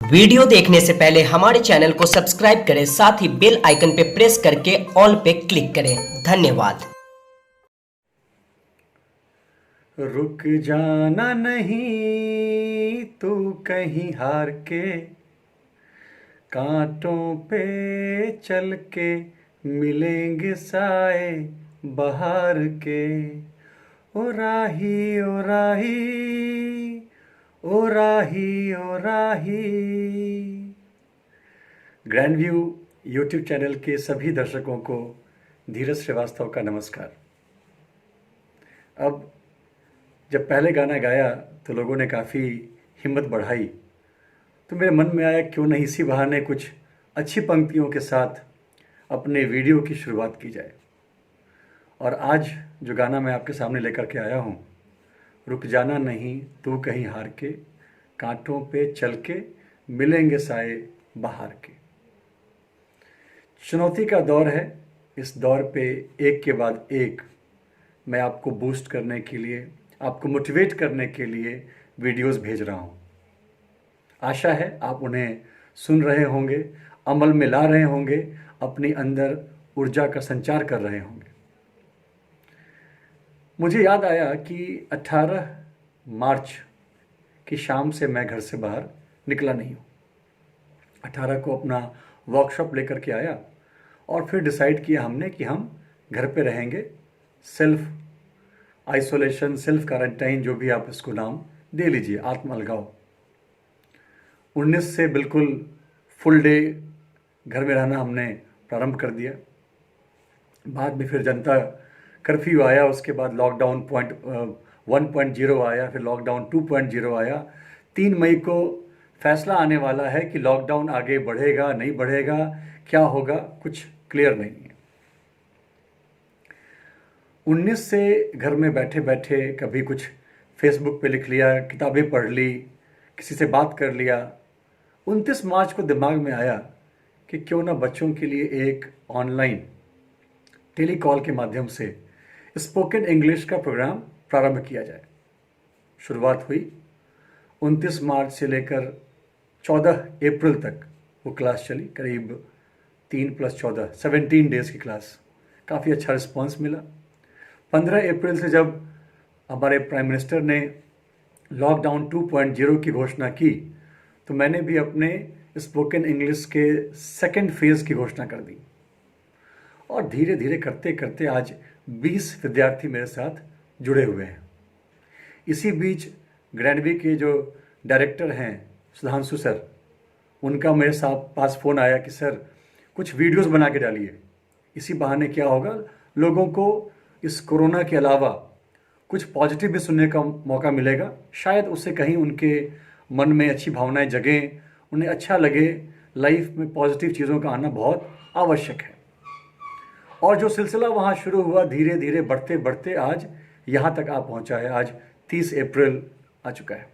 Video देखने से पहले हमारे चैनल को सब्सक्राइब करें, साथ ही बेल आइकन पे प्रेस करके ऑल पे क्लिक करें। धन्यवाद। रुक जाना नहीं तू कहीं हार के, कांटों पे चल के मिलेंगे साए बहार के। ओ राही ओ राही ओ राही ओ राही। ग्रैंड व्यू यूट्यूब चैनल के सभी दर्शकों को धीरज श्रीवास्तव का नमस्कार। अब जब पहले गाना गाया तो लोगों ने काफ़ी हिम्मत बढ़ाई, तो मेरे मन में आया क्यों नहीं इसी बहाने कुछ अच्छी पंक्तियों के साथ अपने वीडियो की शुरुआत की जाए। और आज जो गाना मैं आपके सामने लेकर के आया हूँ, रुक जाना नहीं तू कहीं हार के, कांटों पे चल के मिलेंगे साए बहार के। चुनौती का दौर है, इस दौर पे एक के बाद एक मैं आपको बूस्ट करने के लिए, आपको मोटिवेट करने के लिए वीडियोस भेज रहा हूँ। आशा है आप उन्हें सुन रहे होंगे, अमल में ला रहे होंगे, अपनी अंदर ऊर्जा का संचार कर रहे होंगे। मुझे याद आया कि 18 मार्च की शाम से मैं घर से बाहर निकला नहीं हूँ। 18 को अपना वर्कशॉप लेकर के आया और फिर डिसाइड किया हमने कि हम घर पे रहेंगे। सेल्फ आइसोलेशन, सेल्फ क्वारंटाइन, जो भी आप इसको नाम दे लीजिए, आत्म अलगाव। 19 से बिल्कुल फुल डे घर में रहना हमने प्रारंभ कर दिया। बाद में फिर जनता कर्फ्यू आया, उसके बाद लॉकडाउन 1.0 आया, फिर लॉकडाउन 2.0 आया। 3 मई को फैसला आने वाला है कि लॉकडाउन आगे बढ़ेगा नहीं बढ़ेगा, क्या होगा, कुछ क्लियर नहीं है। 19 से घर में बैठे बैठे कभी कुछ फेसबुक पे लिख लिया, किताबें पढ़ ली, किसी से बात कर लिया। 29 मार्च को दिमाग में आया कि क्यों ना बच्चों के लिए एक ऑनलाइन टेलीकॉल के माध्यम से स्पोकन इंग्लिश का प्रोग्राम प्रारंभ किया जाए। शुरुआत हुई 29 मार्च से लेकर 14 अप्रैल तक वो क्लास चली, करीब 3 + 14 17 डेज़ की क्लास। काफ़ी अच्छा रिस्पांस मिला। 15 अप्रैल से जब हमारे प्राइम मिनिस्टर ने लॉकडाउन 2.0 की घोषणा की, तो मैंने भी अपने स्पोकन इंग्लिश के सेकेंड फेज़ की घोषणा कर दी। और धीरे धीरे करते करते आज 20 विद्यार्थी मेरे साथ जुड़े हुए हैं। इसी बीच ग्रैंडवी के जो डायरेक्टर हैं सुधांशु सर, उनका मेरे पास फ़ोन आया कि सर कुछ वीडियोस बना के डालिए। इसी बहाने क्या होगा, लोगों को इस कोरोना के अलावा कुछ पॉजिटिव भी सुनने का मौका मिलेगा। शायद उससे कहीं उनके मन में अच्छी भावनाएं जगें, उन्हें अच्छा लगे। लाइफ में पॉजिटिव चीज़ों का आना बहुत आवश्यक है। और जो सिलसिला वहाँ शुरू हुआ, धीरे धीरे बढ़ते बढ़ते आज यहाँ तक आ पहुँचा है। आज 30 अप्रैल आ चुका है।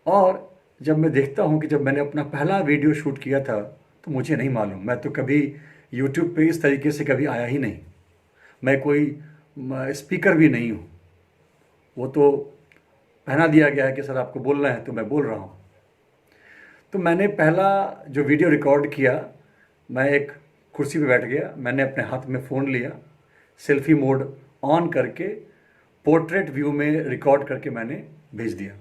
और जब मैं देखता हूँ कि जब मैंने अपना पहला वीडियो शूट किया था, तो मुझे नहीं मालूम, मैं तो कभी यूट्यूब पे इस तरीके से कभी आया ही नहीं। मैं कोई स्पीकर भी नहीं हूँ। वो तो पहना दिया गया है कि सर आपको बोलना है, तो मैं बोल रहा हूँ। तो मैंने पहला जो वीडियो रिकॉर्ड किया, मैं एक कुर्सी पे बैठ गया, मैंने अपने हाथ में फ़ोन लिया, सेल्फी मोड ऑन करके पोर्ट्रेट व्यू में रिकॉर्ड करके मैंने भेज दिया।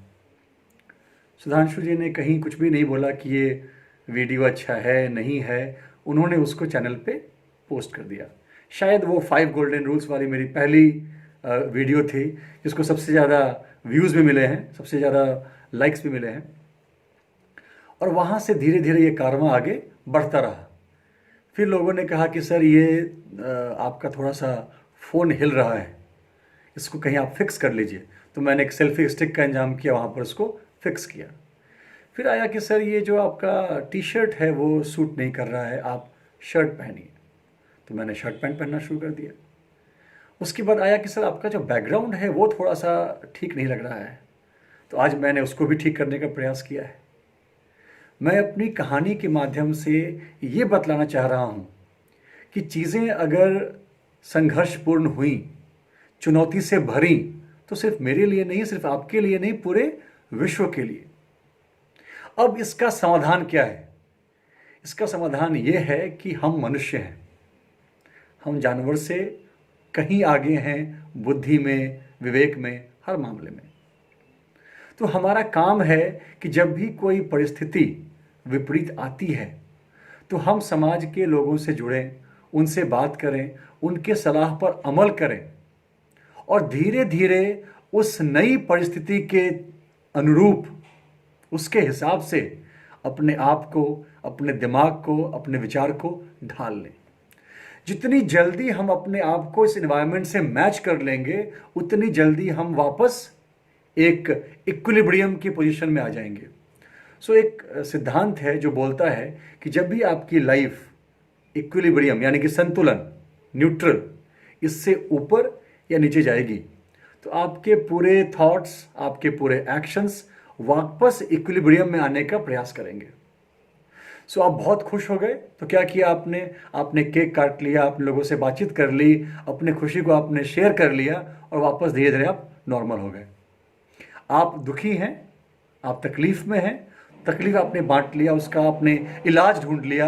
सुधांशु जी ने कहीं कुछ भी नहीं बोला कि ये वीडियो अच्छा है नहीं है, उन्होंने उसको चैनल पे पोस्ट कर दिया। शायद वो 5 गोल्डन रूल्स वाली मेरी पहली वीडियो थी, जिसको सबसे ज़्यादा व्यूज़ भी मिले हैं, सबसे ज़्यादा लाइक्स भी मिले हैं। और वहाँ से धीरे धीरे ये कारवां आगे बढ़ता रहा। फिर लोगों ने कहा कि सर ये आपका थोड़ा सा फ़ोन हिल रहा है, इसको कहीं आप फिक्स कर लीजिए। तो मैंने एक सेल्फी स्टिक का इंतजाम किया, वहाँ पर उसको फिक्स किया। फिर आया कि सर ये जो आपका टी शर्ट है वो सूट नहीं कर रहा है, आप शर्ट पहनिए। तो मैंने शर्ट पैंट पहनना शुरू कर दिया। उसके बाद आया कि सर आपका जो बैकग्राउंड है वो थोड़ा सा ठीक नहीं लग रहा है। तो आज मैंने उसको भी ठीक करने का प्रयास किया है। मैं अपनी कहानी के माध्यम से ये बतलाना चाह रहा हूँ कि चीज़ें अगर संघर्षपूर्ण हुई, चुनौती से भरी, तो सिर्फ मेरे लिए नहीं, सिर्फ आपके लिए नहीं, पूरे विश्व के लिए। अब इसका समाधान क्या है? इसका समाधान ये है कि हम मनुष्य हैं, हम जानवर से कहीं आगे हैं, बुद्धि में, विवेक में, हर मामले में। तो हमारा काम है कि जब भी कोई परिस्थिति विपरीत आती है तो हम समाज के लोगों से जुड़ें, उनसे बात करें, उनके सलाह पर अमल करें और धीरे धीरे उस नई परिस्थिति के अनुरूप, उसके हिसाब से अपने आप को, अपने दिमाग को, अपने विचार को ढाल लें। जितनी जल्दी हम अपने आप को इस एनवायरनमेंट से मैच कर लेंगे, उतनी जल्दी हम वापस एक इक्विलिब्रियम की पोजीशन में आ जाएंगे। सो एक सिद्धांत है जो बोलता है कि जब भी आपकी लाइफ इक्विलिब्रियम यानी कि संतुलन, न्यूट्रल, इससे ऊपर या नीचे जाएगी तो आपके पूरे थॉट्स, आपके पूरे एक्शंस वापस इक्विलिब्रियम में आने का प्रयास करेंगे। सो आप बहुत खुश हो गए तो क्या किया आपने? आपने केक काट लिया, अपने लोगों से बातचीत कर ली, अपनी खुशी को आपने शेयर कर लिया और वापस धीरे धीरे आप नॉर्मल हो गए। आप दुखी हैं, आप तकलीफ में हैं, तकलीफ आपने बांट लिया, उसका आपने इलाज ढूंढ लिया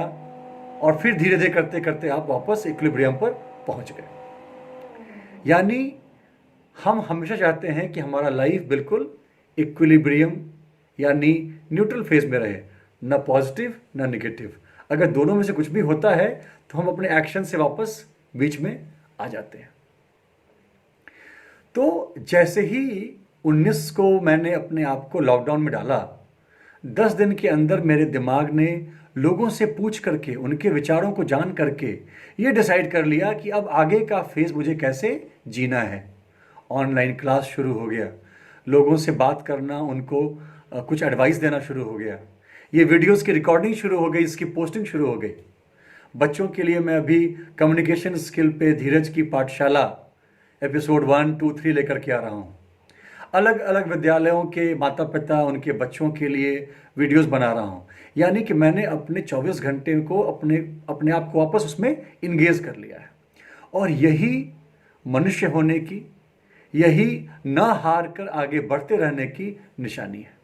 और फिर धीरे धीरे करते करते आप वापस इक्विलिब्रियम पर पहुंच गए। यानी हम हमेशा चाहते हैं कि हमारा लाइफ बिल्कुल इक्विलिब्रियम यानी न्यूट्रल फेज में रहे, ना पॉजिटिव ना नेगेटिव। अगर दोनों में से कुछ भी होता है तो हम अपने एक्शन से वापस बीच में आ जाते हैं। तो जैसे ही 19 को मैंने अपने आप को लॉकडाउन में डाला, 10 दिन के अंदर मेरे दिमाग ने लोगों से पूछ करके, उनके विचारों को जान करके ये डिसाइड कर लिया कि अब आगे का फेज मुझे कैसे जीना है। ऑनलाइन क्लास शुरू हो गया, लोगों से बात करना, उनको कुछ एडवाइस देना शुरू हो गया। ये वीडियोस की रिकॉर्डिंग शुरू हो गई, इसकी पोस्टिंग शुरू हो गई। बच्चों के लिए मैं अभी कम्युनिकेशन स्किल पे धीरज की पाठशाला एपिसोड 1, 2, 3 लेकर के आ रहा हूँ। अलग अलग विद्यालयों के माता पिता, उनके बच्चों के लिए वीडियोस बना रहा हूँ। यानी कि मैंने अपने 24 घंटे को अपने आप को वापस उसमें इंगेज कर लिया है। और यही मनुष्य होने की, यही ना हार कर आगे बढ़ते रहने की निशानी है।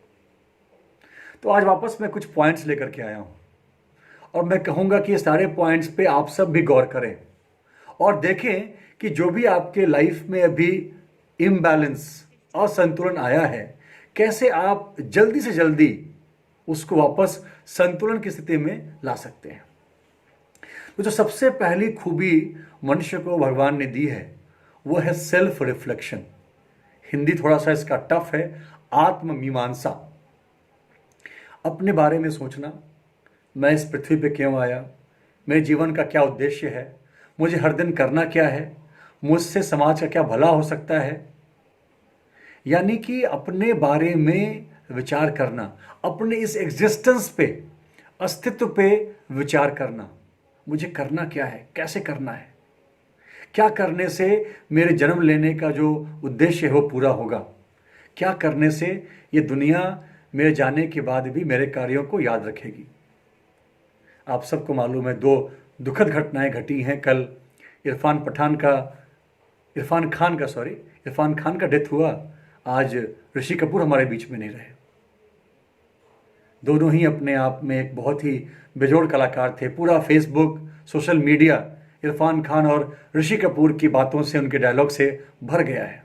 तो आज वापस मैं कुछ पॉइंट्स लेकर के आया हूँ और मैं कहूँगा कि ये सारे पॉइंट्स पे आप सब भी गौर करें और देखें कि जो भी आपके लाइफ में अभी इम्बैलेंस, असंतुलन आया है, कैसे आप जल्दी से जल्दी उसको वापस संतुलन की स्थिति में ला सकते हैं। तो जो सबसे पहली खूबी मनुष्य को भगवान ने दी है वो है सेल्फ रिफ्लेक्शन। हिंदी थोड़ा सा इसका टफ है, आत्ममीमांसा। अपने बारे में सोचना, मैं इस पृथ्वी पे क्यों आया, मेरे जीवन का क्या उद्देश्य है, मुझे हर दिन करना क्या है, मुझसे समाज का क्या भला हो सकता है। यानी कि अपने बारे में विचार करना, अपने इस एग्जिस्टेंस पे, अस्तित्व पे विचार करना। मुझे करना क्या है, कैसे करना है, क्या करने से मेरे जन्म लेने का जो उद्देश्य है वो पूरा होगा, क्या करने से ये दुनिया मेरे जाने के बाद भी मेरे कार्यों को याद रखेगी। आप सबको मालूम है 2 दुखद घटनाएं घटी हैं कल। इरफान खान का डेथ हुआ। आज ऋषि कपूर हमारे बीच में नहीं रहे। दोनों ही अपने आप में एक बहुत ही बेजोड़ कलाकार थे। पूरा Facebook, social media Irfan Khan और ऋषि कपूर की बातों से, उनके डायलॉग से भर गया है।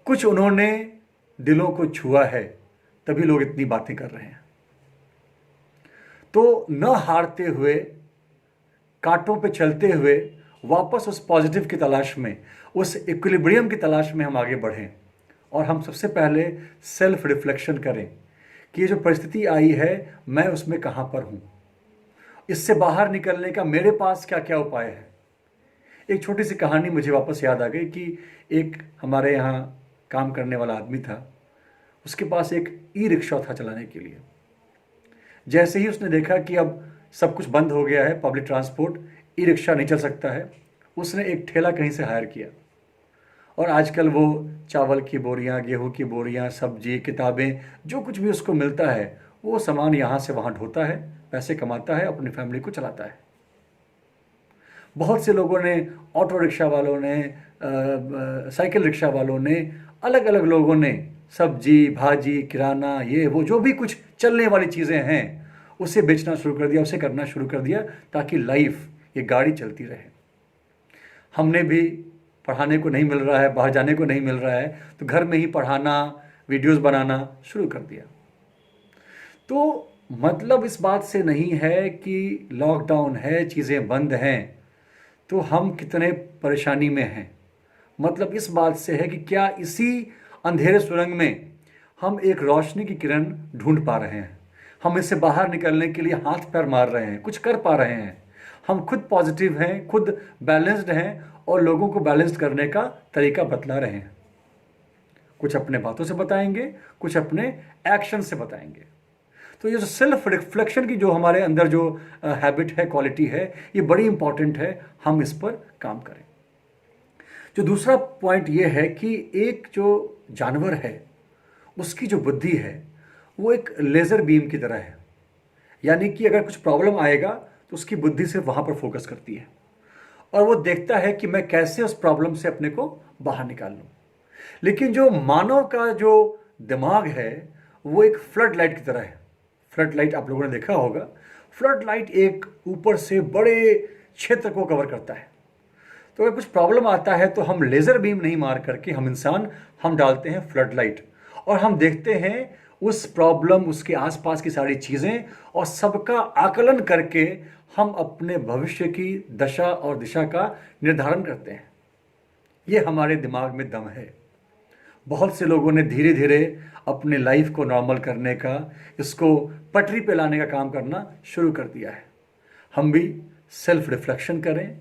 कुछ उन्होंने दिलों को छुआ है, तभी लोग इतनी बातें कर रहे हैं। तो न हारते हुए, कांटों पे चलते हुए वापस उस पॉजिटिव की तलाश में, उस इक्विलिब्रियम की तलाश में हम आगे बढ़ें। और हम सबसे पहले सेल्फ रिफ्लेक्शन करें कि ये जो परिस्थिति आई है, मैं उसमें कहाँ पर हूँ, इससे बाहर निकलने का मेरे पास क्या क्या उपाय है। एक छोटी सी कहानी मुझे वापस याद आ गई कि एक हमारे यहाँ काम करने वाला आदमी था, उसके पास एक ई रिक्शा था चलाने के लिए। जैसे ही उसने देखा कि अब सब कुछ बंद हो गया है, पब्लिक ट्रांसपोर्ट, ई रिक्शा नहीं चल सकता है, उसने एक ठेला कहीं से हायर किया। और आजकल वो चावल की बोरियां, गेहूं की बोरियां, सब्जी, किताबें, जो कुछ भी उसको मिलता है वो सामान यहाँ से वहाँ ढोता है, पैसे कमाता है, अपनी फैमिली को चलाता है। बहुत से लोगों ने, ऑटो रिक्शा वालों ने, साइकिल रिक्शा वालों ने अलग अलग लोगों ने सब्जी भाजी किराना ये वो जो भी कुछ चलने वाली चीज़ें हैं उसे बेचना शुरू कर दिया, उसे करना शुरू कर दिया, ताकि लाइफ ये गाड़ी चलती रहे। हमने भी पढ़ाने को नहीं मिल रहा है, बाहर जाने को नहीं मिल रहा है, तो घर में ही पढ़ाना, वीडियोस बनाना शुरू कर दिया। तो मतलब इस बात से नहीं है कि लॉकडाउन है, चीज़ें बंद हैं तो हम कितने परेशानी में हैं। मतलब इस बात से है कि क्या इसी अंधेरे सुरंग में हम एक रोशनी की किरण ढूंढ पा रहे हैं, हम इससे बाहर निकलने के लिए हाथ पैर मार रहे हैं, कुछ कर पा रहे हैं, हम खुद पॉजिटिव हैं, खुद बैलेंस्ड हैं और लोगों को बैलेंस्ड करने का तरीका बतला रहे हैं। कुछ अपने बातों से बताएंगे, कुछ अपने एक्शन से बताएंगे। तो ये जो सेल्फ रिफ्लेक्शन की जो हमारे अंदर जो हैबिट है, क्वालिटी है, ये बड़ी इंपॉर्टेंट है, हम इस पर काम करें। जो दूसरा पॉइंट ये है कि एक जो जानवर है उसकी जो बुद्धि है वो एक लेज़र बीम की तरह है, यानी कि अगर कुछ प्रॉब्लम आएगा तो उसकी बुद्धि सिर्फ वहाँ पर फोकस करती है और वो देखता है कि मैं कैसे उस प्रॉब्लम से अपने को बाहर निकाल लूँ। लेकिन जो मानव का जो दिमाग है वो एक फ्लड लाइट की तरह है। फ्लड लाइट आप लोगों ने देखा होगा, फ्लड लाइट एक ऊपर से बड़े क्षेत्र को कवर करता है। तो अगर कुछ प्रॉब्लम आता है तो हम लेज़र बीम नहीं मार करके हम डालते हैं फ्लड लाइट और हम देखते हैं उस प्रॉब्लम, उसके आसपास की सारी चीज़ें और सबका आकलन करके हम अपने भविष्य की दशा और दिशा का निर्धारण करते हैं। ये हमारे दिमाग में दम है। बहुत से लोगों ने धीरे धीरे अपने लाइफ को नॉर्मल करने का, इसको पटरी पे लाने का काम करना शुरू कर दिया है। हम भी सेल्फ रिफ्लेक्शन करें,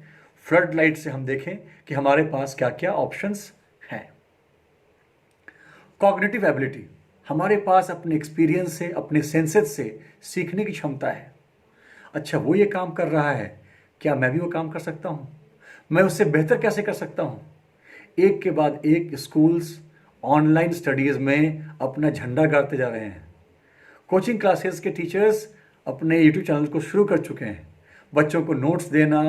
फ्लड लाइट से हम देखें कि हमारे पास क्या क्या ऑप्शंस हैं। कॉग्निटिव एबिलिटी, हमारे पास अपने एक्सपीरियंस से, अपने सेंसेस से सीखने की क्षमता है। अच्छा, वो ये काम कर रहा है, क्या मैं भी वो काम कर सकता हूँ? मैं उससे बेहतर कैसे कर सकता हूँ? एक के बाद एक स्कूल्स ऑनलाइन स्टडीज़ में अपना झंडा गाड़ते जा रहे हैं। कोचिंग क्लासेस के टीचर्स अपने यूट्यूब चैनल को शुरू कर चुके हैं। बच्चों को नोट्स देना,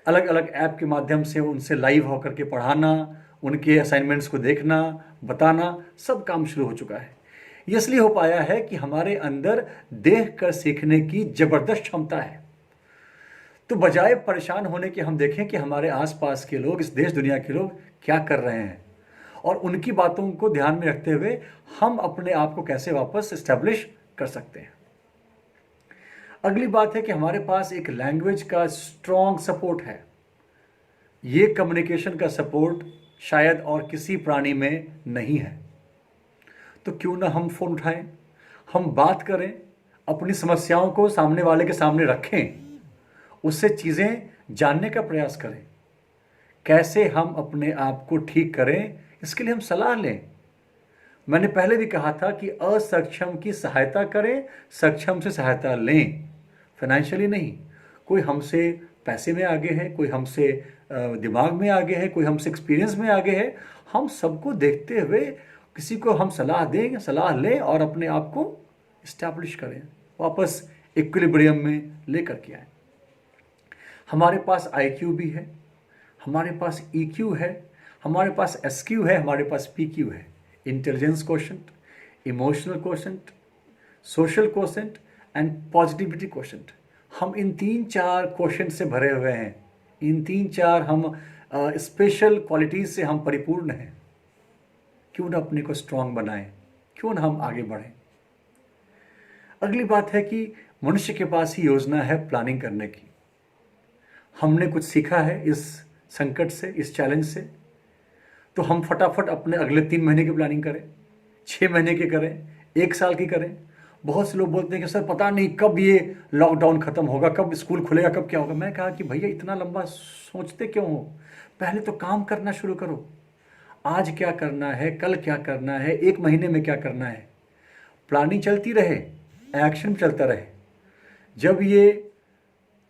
अलग अलग ऐप के माध्यम से उनसे लाइव होकर के पढ़ाना, उनके असाइनमेंट्स को देखना, बताना, सब काम शुरू हो चुका है। ये इसलिए हो पाया है कि हमारे अंदर देख कर सीखने की ज़बरदस्त क्षमता है। तो बजाय परेशान होने के हम देखें कि हमारे आसपास के लोग, इस देश दुनिया के लोग क्या कर रहे हैं और उनकी बातों को ध्यान में रखते हुए हम अपने आप को कैसे वापस इस्टेब्लिश कर सकते हैं। अगली बात है कि हमारे पास एक लैंग्वेज का स्ट्रॉन्ग सपोर्ट है। ये कम्युनिकेशन का सपोर्ट शायद और किसी प्राणी में नहीं है। तो क्यों ना हम फ़ोन उठाएं, हम बात करें, अपनी समस्याओं को सामने वाले के सामने रखें, उससे चीज़ें जानने का प्रयास करें, कैसे हम अपने आप को ठीक करें, इसके लिए हम सलाह लें। मैंने पहले भी कहा था कि असक्षम की सहायता करें, सक्षम से सहायता लें। फाइनेंशियली नहीं, कोई हमसे पैसे में आगे है, कोई हमसे दिमाग में आगे है, कोई हमसे एक्सपीरियंस में आगे है। हम सबको देखते हुए किसी को हम सलाह दें, सलाह लें और अपने आप को इस्टेब्लिश करें, वापस इक्विलिब्रियम में लेकर के आए। हमारे पास IQ भी है, हमारे पास EQ है, हमारे पास SQ है, हमारे पास PQ है। Intelligence quotient, emotional quotient, social quotient and positivity quotient. हम इन 3-4 क्वोशेंट से भरे हुए हैं। इन 3-4 हम स्पेशल क्वालिटीज़ से हम परिपूर्ण हैं। क्यों ना अपने को स्ट्रांग बनाएं, क्यों ना हम आगे बढ़ें। अगली बात है कि मनुष्य के पास ही योजना है प्लानिंग करने की। हमने कुछ सीखा है इस संकट से, इस चैलेंज से, तो हम फटाफट अपने अगले 3 महीने की प्लानिंग करें, 6 महीने की करें, 1 साल की करें। बहुत से लोग बोलते हैं कि सर पता नहीं कब ये लॉकडाउन ख़त्म होगा, कब स्कूल खुलेगा, कब क्या होगा। मैं कहा कि भैया इतना लंबा सोचते क्यों हो? पहले तो काम करना शुरू करो। आज क्या करना है, कल क्या करना है, 1 महीने में क्या करना है। प्लानिंग चलती रहे, एक्शन चलता रहे। जब ये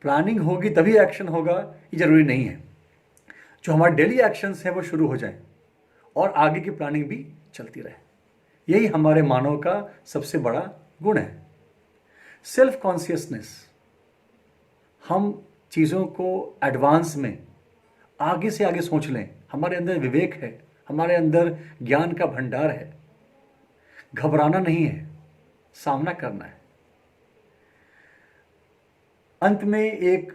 प्लानिंग होगी तभी एक्शन होगा, ये ज़रूरी नहीं है। जो हमारे डेली एक्शंस हैं वो शुरू हो जाएं और आगे की प्लानिंग भी चलती रहे। यही हमारे मानव का सबसे बड़ा गुण है, सेल्फ कॉन्शियसनेस। हम चीज़ों को एडवांस में आगे से आगे सोच लें, हमारे अंदर विवेक है, हमारे अंदर ज्ञान का भंडार है। घबराना नहीं है, सामना करना है। अंत में एक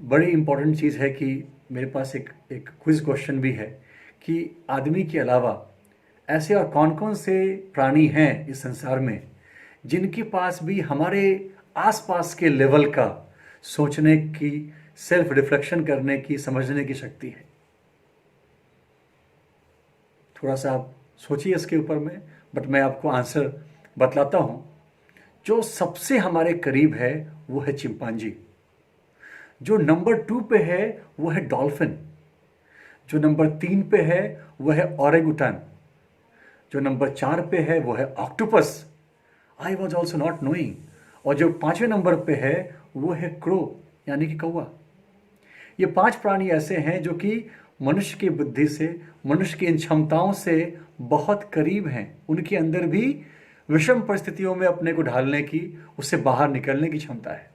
बड़ी इम्पोर्टेंट चीज़ है कि मेरे पास एक क्विज क्वेश्चन भी है कि आदमी के अलावा ऐसे और कौन कौन से प्राणी हैं इस संसार में जिनके पास भी हमारे आसपास के लेवल का सोचने की, सेल्फ रिफ्लेक्शन करने की, समझने की शक्ति है। थोड़ा सा आप सोचिए इसके ऊपर में, बट मैं आपको आंसर बतलाता हूँ। जो सबसे हमारे करीब है वो है चिंपांजी। जो नंबर 2 पे है वो है डॉल्फिन। जो नंबर 3 पे है वो है ओरेंगुटान। जो नंबर 4 पे है वो है octopus. I was also not knowing. और जो 5वें नंबर पे है वो है क्रो, यानी कि कौवा। ये 5 प्राणी ऐसे हैं जो कि मनुष्य की बुद्धि से, मनुष्य की इन क्षमताओं से बहुत करीब हैं। उनके अंदर भी विषम परिस्थितियों में अपने को ढालने की, उससे बाहर निकलने की क्षमता है।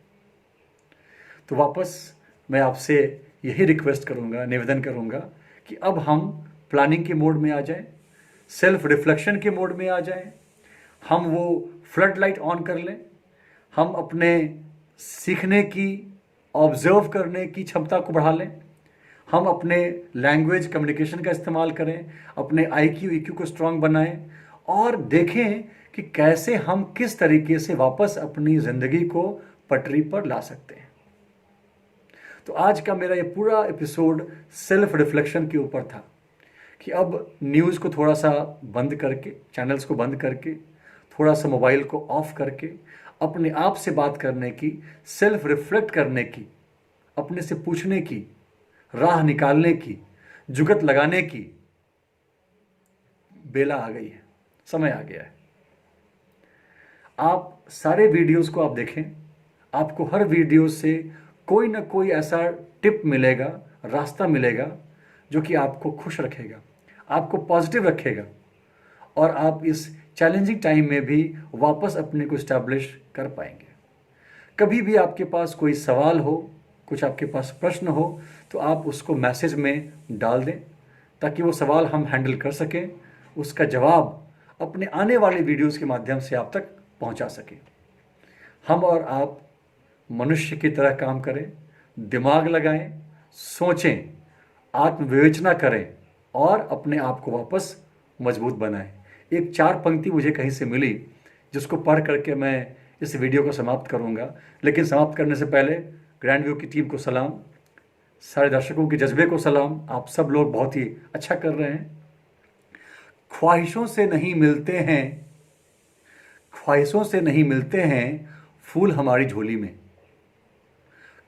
तो वापस मैं आपसे यही रिक्वेस्ट करूंगा, निवेदन करूंगा कि अब हम प्लानिंग के मोड में आ जाएं, सेल्फ रिफ्लेक्शन के मोड में आ जाएं। हम वो फ्लड लाइट ऑन कर लें। हम अपने सीखने की, ऑब्जर्व करने की क्षमता को बढ़ा लें। हम अपने लैंग्वेज कम्युनिकेशन का इस्तेमाल करें, अपने IQ EQ को स्ट्रांग बनाएं और देखें कि कैसे हम किस तरीके से वापस अपनी ज़िंदगी को पटरी पर ला सकते हैं। तो आज का मेरा ये पूरा एपिसोड सेल्फ रिफ्लेक्शन के ऊपर था कि अब न्यूज़ को थोड़ा सा बंद करके, चैनल्स को बंद करके, थोड़ा सा मोबाइल को ऑफ करके अपने आप से बात करने की, सेल्फ रिफ्लेक्ट करने की, अपने से पूछने की, राह निकालने की, जुगत लगाने की बेला आ गई है, समय आ गया है। आप सारे वीडियोस को आप देखें, आपको हर वीडियो से कोई ना कोई ऐसा टिप मिलेगा, रास्ता मिलेगा जो कि आपको खुश रखेगा, आपको पॉजिटिव रखेगा और आप इस चैलेंजिंग टाइम में भी वापस अपने को इस्टेब्लिश कर पाएंगे। कभी भी आपके पास कोई सवाल हो, कुछ आपके पास प्रश्न हो, तो आप उसको मैसेज में डाल दें ताकि वो सवाल हम हैंडल कर सकें, उसका जवाब अपने आने वाले वीडियोस के माध्यम से आप तक पहुंचा सकें। हम और आप मनुष्य की तरह काम करें, दिमाग लगाएं, सोचें, आत्मविवेचना करें और अपने आप को वापस मजबूत बनाएं। एक 4 पंक्ति मुझे कहीं से मिली जिसको पढ़ करके मैं इस वीडियो को समाप्त करूंगा, लेकिन समाप्त करने से पहले ग्रैंड व्यू की टीम को सलाम, सारे दर्शकों के जज्बे को सलाम। आप सब लोग बहुत ही अच्छा कर रहे हैं। ख्वाहिशों से नहीं मिलते हैं, ख्वाहिशों से नहीं मिलते हैं फूल हमारी झोली में।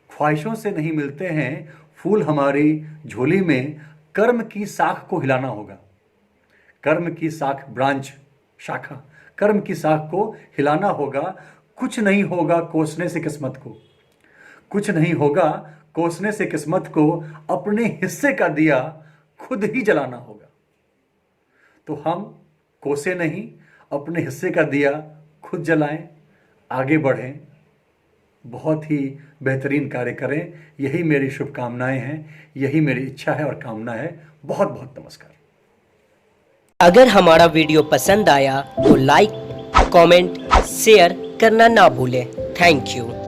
ख्वाहिशों से नहीं मिलते हैं फूल हमारी झोली में। कर्म की साख को हिलाना होगा। कर्म की साख, ब्रांच, शाखा, कर्म की साख को हिलाना होगा। कुछ नहीं होगा कोसने से किस्मत को, कुछ नहीं होगा कोसने से किस्मत को। अपने हिस्से का दिया खुद ही जलाना होगा। तो हम कोसे नहीं, अपने हिस्से का दिया खुद जलाएं, आगे बढ़ें, बहुत ही बेहतरीन कार्य करें। यही मेरी शुभकामनाएं हैं, यही मेरी इच्छा है और कामना है। बहुत बहुत नमस्कार। अगर हमारा वीडियो पसंद आया तो लाइक, कमेंट, शेयर करना ना भूलें। Thank you.